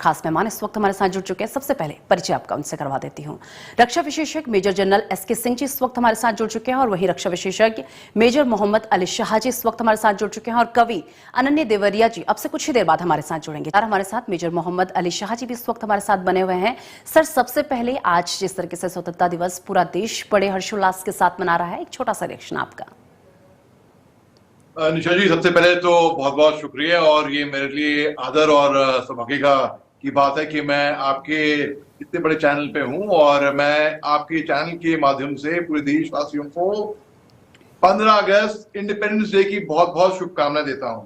खास मेहमान इस वक्त हमारे साथ जुड़ चुके हैं। सबसे पहले परिचय आपका उनसे करवा देती हूँ। रक्षा विशेषज्ञ major general SK Singh ji इस वक्त हमारे साथ जुड़ चुके हैं और वहीं रक्षा विशेषज्ञ मेजर मोहम्मद अली शाह जी इस वक्त हमारे साथ जुड़ चुके हैं और कवि अनन्य देवरिया जी अब से कुछ ही देर बाद हमारे साथ जुड़ेंगे। और हमारे साथ मेजर मोहम्मद अली शाह जी भी इस वक्त हमारे साथ बने हुए हैं। सर, सबसे पहले आज जिस तरीके से स्वतंत्रता दिवस पूरा देश बड़े हर्षोल्लास के साथ मना रहा है, एक छोटा सा रिएक्शन आपका। निशा जी, सबसे पहले तो बहुत बहुत शुक्रिया और ये मेरे लिए आदर और सौभाग्य की बात है कि मैं आपके इतने बड़े चैनल पे हूं और मैं आपके चैनल के माध्यम से पूरे देशवासियों को 15 अगस्त इंडिपेंडेंस डे की बहुत बहुत शुभकामनाएं देता हूं।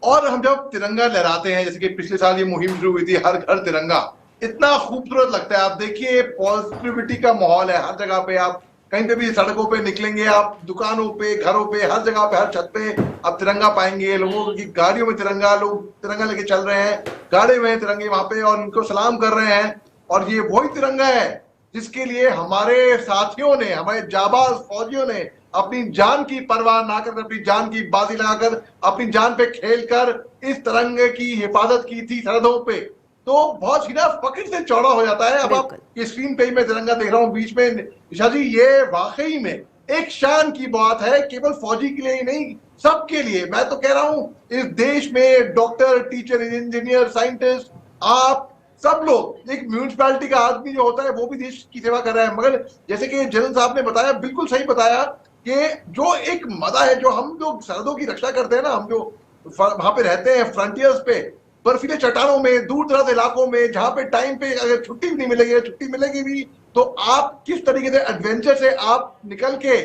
और हम जब तिरंगा लहराते हैं, जैसे कि पिछले साल ये मुहिम शुरू हुई थी हर घर तिरंगा, इतना खूबसूरत लगता है। आप देखिए पॉजिटिविटी का माहौल है हर जगह पे। आप कहीं पे भी सड़कों पे निकलेंगे, आप दुकानों पे, घरों पे, हर जगह पे, हर छत पे आप तिरंगा पाएंगे। लोगों की गाड़ियों में तिरंगा, लोग तिरंगा लेके चल रहे हैं, गाड़े में तिरंगे वहां पे और उनको सलाम कर रहे हैं। और ये वही तिरंगा है जिसके लिए हमारे साथियों ने, हमारे जाबाज फौजियों ने अपनी जान की परवाह ना कर, अपनी जान की बाजी लगाकर, अपनी जान पे खेलकर इस तिरंगे की हिफाजत की थी सरहदों पे। तो बहुत सीधा फक्र से चौड़ा हो जाता है। अब आप ये स्क्रीन पे मैं तिरंगा देख रहा हूँ बीच में, निशा जी, ये वाकई में एक शान की बात है, केवल फौजी के लिए ही नहीं, सबके लिए। मैं तो कह रहा हूँ इस देश में डॉक्टर, टीचर, इंजीनियर, साइंटिस्ट, आप सब लोग, एक म्यूनिसिपैलिटी का आदमी जो होता है वो भी देश की सेवा कर रहा है। मगर जैसे कि जनरल साहब ने बताया, बिल्कुल सही बताया कि जो एक मजा है, जो हम लोग सरहदों की रक्षा करते हैं ना, हम जो वहां पे रहते हैं फ्रंटियर्स पे, बर्फीले चट्टानों में, दूर दराज इलाकों में, जहां पे टाइम पे अगर छुट्टी भी नहीं मिलेगी, छुट्टी मिलेगी भी तो आप किस तरीके से एडवेंचर से आप निकल के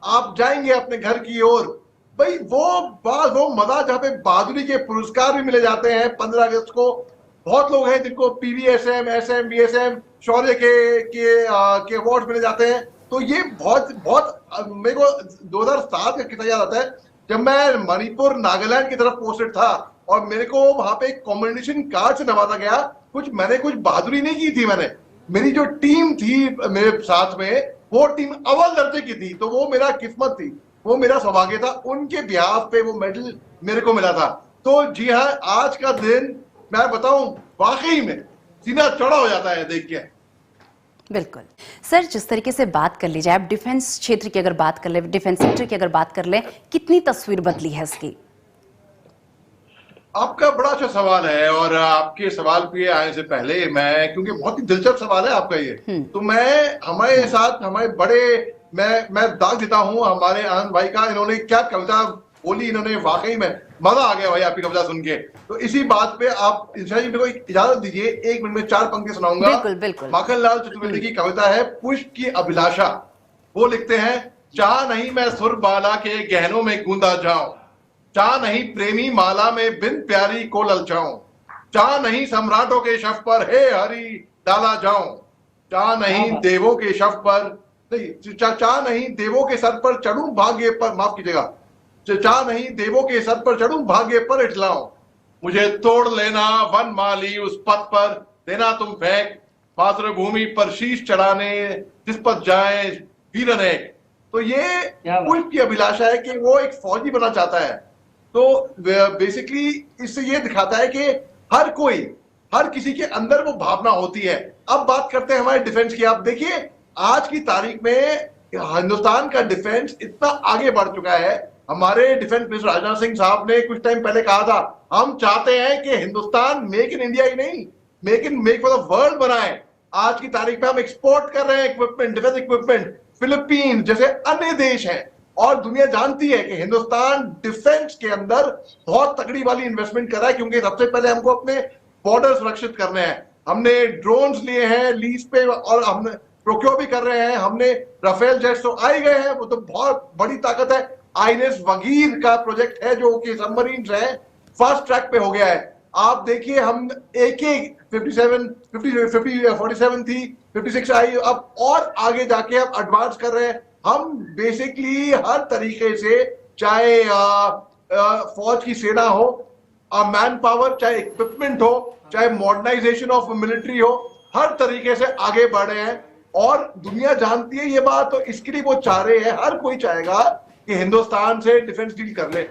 आप जाएंगे अपने घर की ओर। भाई वो बात, वो मजा जहाँ पे बहादुरी के पुरस्कार भी मिले जाते हैं 15 अगस्त को। बहुत लोग हैं जिनको पीवीएसएम, एसएम, बीएसएम, शौर्य के अवार्ड मिले जाते हैं। तो ये बहुत बहुत मेरे को 2007 का किस्सा याद आता है, जब मैं मणिपुर, नागालैंड की तरफ पोस्टेड था और मेरे को वहां पे एक कॉम्बिनेशन कार्ड से नवाजा गया। मैंने कुछ बहादुरी नहीं की थी, मेरी जो टीम थी मेरे साथ में, वो टीम अव्वल दर्जे की थी। तो वो मेरा किस्मत थी, वो मेरा सौभाग्य था, उनके बिहाफ पे वो मेडल मेरे को मिला था। तो जी हाँ, आज का दिन मैं बताऊं वाकई में सीना चौड़ा हो जाता है देख के। बिल्कुल सर, जिस तरीके से बात कर ली जाए, अब डिफेंस क्षेत्र की अगर बात कर ले, डिफेंस सेक्टर की अगर बात कर ले, कितनी तस्वीर बदली है इसकी? आपका बड़ा अच्छा सवाल है और आपके सवाल पे आने से पहले मैं, क्योंकि बहुत ही दिलचस्प सवाल है आपका ये, तो मैं हमारे साथ हमारे बड़े मैं दाग देता हूँ हमारे आनंद भाई का। इन्होंने क्या कविता बोली, इन्होंने वाकई में मजा आ गया भाई आपकी कविता सुन के। तो इसी बात पे आप इंशा जी मेरे को इजाजत दीजिए, 1 मिनट में 4 पंक्ति सुनाऊंगा। बिल्कुल बिल्कुल। माखनलाल चतुर्वेदी की कविता है पुष्प की अभिलाषा। वो लिखते हैं, चाह नहीं मैं सुर बाला के गहनों में गूंदा जाऊं, चाह नहीं प्रेमी माला में बिन प्यारी को ललचाऊं, चाह नहीं सम्राटों के शव पर हे हरि डाला जाऊं, चाह नहीं देवों के शव पर चाह नहीं देवों के सर पर चढ़ूं भाग्य पर, माफ कीजिएगा, चाह नहीं देवों के सर पर चढ़ूं भाग्य पर इठलाऊं, मुझे तोड़ लेना वन माली उस पथ पर, देना तुम फेंक मातृभूमि पर शीश चढ़ाने जिस पर जाए वीर अनेक। तो ये पुष्प की अभिलाषा है कि वो एक फौजी बनना चाहता है। तो बेसिकली इससे ये दिखाता है कि हर कोई, हर किसी के अंदर वो भावना होती है। अब बात करते हैं हमारे डिफेंस की। आप देखिए आज की तारीख में हिंदुस्तान का डिफेंस इतना आगे बढ़ चुका है। हमारे डिफेंस मिनिस्टर राजनाथ सिंह साहब ने कुछ टाइम पहले कहा था, हम चाहते हैं कि हिंदुस्तान मेक इन इंडिया ही नहीं, मेक फॉर द वर्ल्ड बनाए। आज की तारीख में हम एक्सपोर्ट कर रहे हैं इक्विपमेंट, डिफेंस इक्विपमेंट, फिलीपीन जैसे अन्य देश हैं। और दुनिया जानती है कि हिंदुस्तान डिफेंस के अंदर बहुत तगड़ी वाली इन्वेस्टमेंट कर रहा है, क्योंकि सबसे पहले हमको अपने बॉर्डर सुरक्षित करने हैं। हमने ड्रोन्स लिए हैं लीज पे और हमने प्रोक्योर भी कर रहे हैं। हमने राफेल जेट्स तो आ ही गए हैं, वो तो बहुत बड़ी ताकत है। आईएनएस वगीर का प्रोजेक्ट है जो कि सबमरीन है, फास्ट ट्रैक पे हो गया है। आप देखिए हम एक 47 थी, 56 आई, अब और आगे जाके हम एडवांस कर रहे हैं। हम बेसिकली हर तरीके से, चाहे फौज की सेना हो, मैन पावर, चाहे इक्विपमेंट हो, चाहे मॉडर्नाइजेशन ऑफ मिलिट्री हो, हर तरीके से आगे बढ़ रहे हैं। और दुनिया जानती है ये बात, तो इसके लिए वो चाह रहे हैं, हर कोई चाहेगा कि हिंदुस्तान से डिफेंस डील कर ले।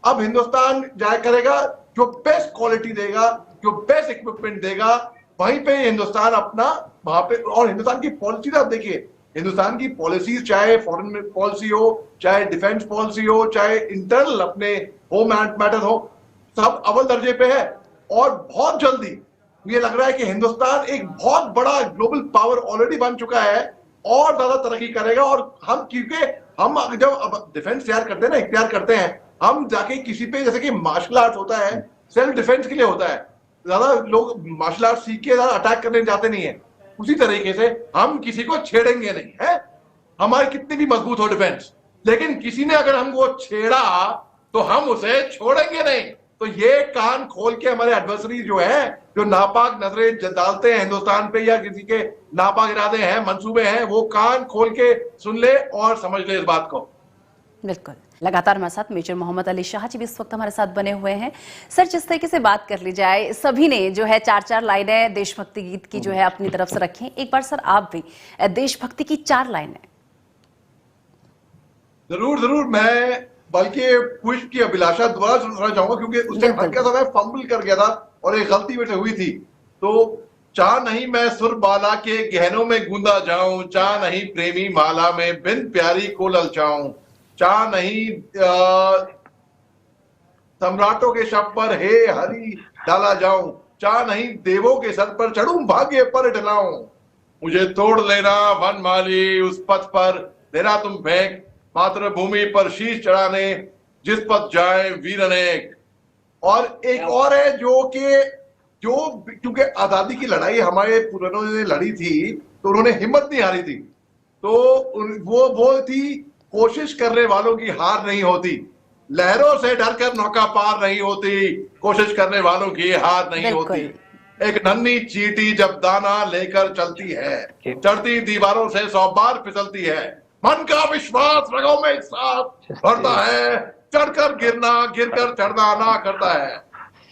अब हिंदुस्तान जाया करेगा जो बेस्ट क्वालिटी देगा, जो बेस्ट इक्विपमेंट देगा, वहीं पे हिंदुस्तान अपना वहां पे। और हिंदुस्तान की पॉलिसी आप देखिए, हिंदुस्तान की पॉलिसीज चाहे फॉरेन पॉलिसी हो, चाहे डिफेंस पॉलिसी हो, चाहे इंटरनल अपने होम मैटर हो, सब अव्वल दर्जे पे है। और बहुत जल्दी ये लग रहा है कि हिंदुस्तान एक बहुत बड़ा ग्लोबल पावर ऑलरेडी बन चुका है और ज्यादा तरक्की करेगा। और हम, क्योंकि हम जब डिफेंस इख्तियार करते हैं, हम जाके किसी पे, जैसे कि मार्शल आर्ट होता है सेल्फ डिफेंस के लिए होता है, ज्यादा लोग मार्शल आर्ट सीख के ज्यादा अटैक करने जाते नहीं है, उसी तरीके से हम किसी को छेड़ेंगे नहीं है, हमारी कितनी भी मजबूत हो डिफेंस, लेकिन किसी ने अगर हमको छेड़ा तो हम उसे छोड़ेंगे नहीं। तो ये कान खोल के हमारे एडवर्सरी जो है, जो नापाक नजरें डालते हैं हिंदुस्तान पे या किसी के नापाक इरादे हैं, मंसूबे हैं, वो कान खोल के सुन ले और समझ ले इस बात को। बिल्कुल, लगातार हमारे साथ मेजर मोहम्मद अली शाह जी भी इस वक्त हमारे साथ बने हुए हैं। सर, जिस तरीके से बात कर ली जाए, सभी ने जो है 4-4 लाइनें देशभक्ति गीत की जो है अपनी तरफ से रखें। एक बार सर आप भी देशभक्ति की 4 लाइनें। जरूर जरूर, मैं बल्कि पुष्प की अभिलाषा दोबारा सुनना चाहूंगा, क्योंकि उस टाइम हल्का सा मैं फंबल कर गया था और एक गलती मेरे से हुई थी। तो चाह नहीं मैं सुर बाला के गहनों में गूंदा जाऊं, चाह नहीं प्रेमी माला में बिन प्यारी को ललचाऊं, चाह नहीं सम्राटों के शव पर हे हरि डाला जाऊं, चाह नहीं देवों के सर पर चढ़ूं भाग्य पर डलाऊं, मुझे तोड़ लेना वनमाली उस पथ पर, देना तुम फेंक मातृभूमि पर शीश चढ़ाने, जिस पथ जाए वीर अनेक। और एक और है जो क्योंकि आजादी की लड़ाई हमारे पुरानों ने लड़ी थी, तो उन्होंने हिम्मत नहीं हारी थी। तो वो थी, कोशिश करने वालों की हार नहीं होती, लहरों से डरकर नौका पार नहीं होती, कोशिश करने वालों की हार नहीं होती। एक नन्ही चींटी जब दाना लेकर चलती है, चढ़ती दीवारों से 100 बार फिसलती है, मन का विश्वास रगों में एक साथ भरता है, चढ़कर गिरना गिरकर चढ़ना ना करता है,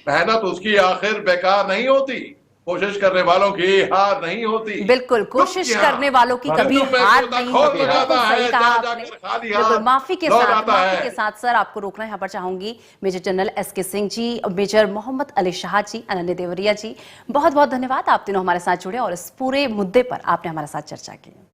मेहनत उसकी आखिर बेकार नहीं होती, कोशिश करने वालों की हार नहीं होती। बिल्कुल, कोशिश करने वालों की कभी हार नहीं होती। सही कहा आपने। बिल्कुल, माफी के साथ सर आपको रोकना यहाँ पर चाहूंगी। Major general SK Singh ji, major Mohammad Ali Shah ji, अनन्य देवरिया जी, बहुत बहुत धन्यवाद। आप तीनों हमारे साथ जुड़े और इस पूरे मुद्दे पर आपने हमारे साथ चर्चा की।